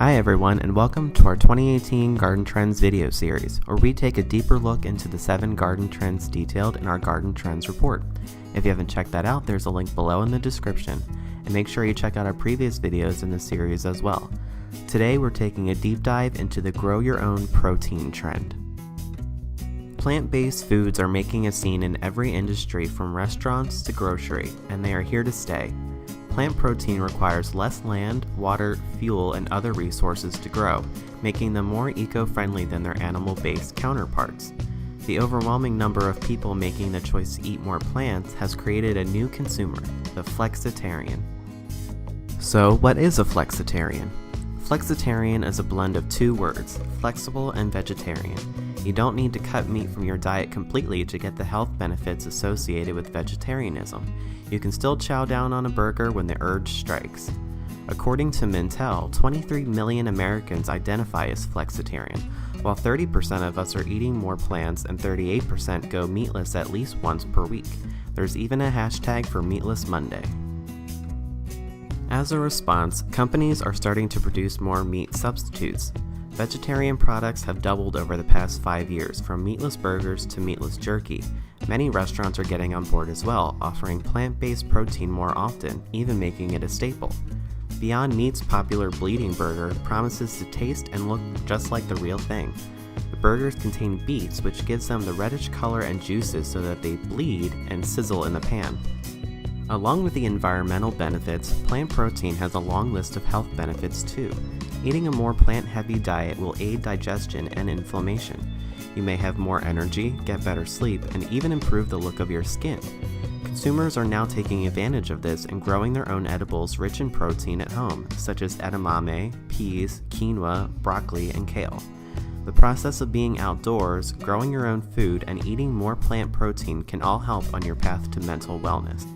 Hi everyone, and welcome to our 2018 Garden Trends video series, where we take a deeper look into the 7 garden trends detailed in our Garden Trends report. If you haven't checked that out, there's a link below in the description, and make sure you check out our previous videos in the series as well. Today we're taking a deep dive into the grow your own protein trend. Plant-based foods are making a scene in every industry from restaurants to grocery, and they are here to stay. Plant protein requires less land, water, fuel, and other resources to grow, making them more eco-friendly than their animal-based counterparts. The overwhelming number of people making the choice to eat more plants has created a new consumer, the Flexitarian. So, what is a Flexitarian? Flexitarian is a blend of 2 words, flexible and vegetarian. You don't need to cut meat from your diet completely to get the health benefits associated with vegetarianism. You can still chow down on a burger when the urge strikes. According to Mintel, 23 million Americans identify as flexitarian, while 30% of us are eating more plants and 38% go meatless at least once per week. There's even a hashtag for Meatless Monday. As a response, companies are starting to produce more meat substitutes. Vegetarian products have doubled over the past 5 years, from meatless burgers to meatless jerky. Many restaurants are getting on board as well, offering plant-based protein more often, even making it a staple. Beyond Meat's popular bleeding burger promises to taste and look just like the real thing. The burgers contain beets, which gives them the reddish color and juices so that they bleed and sizzle in the pan. Along with the environmental benefits, plant protein has a long list of health benefits too. Eating a more plant-heavy diet will aid digestion and inflammation. You may have more energy, get better sleep, and even improve the look of your skin. Consumers are now taking advantage of this and growing their own edibles rich in protein at home, such as edamame, peas, quinoa, broccoli, and kale. The process of being outdoors, growing your own food, and eating more plant protein can all help on your path to mental wellness.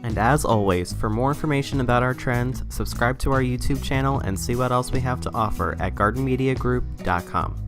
And as always, for more information about our trends, subscribe to our YouTube channel and see what else we have to offer at gardenmediagroup.com.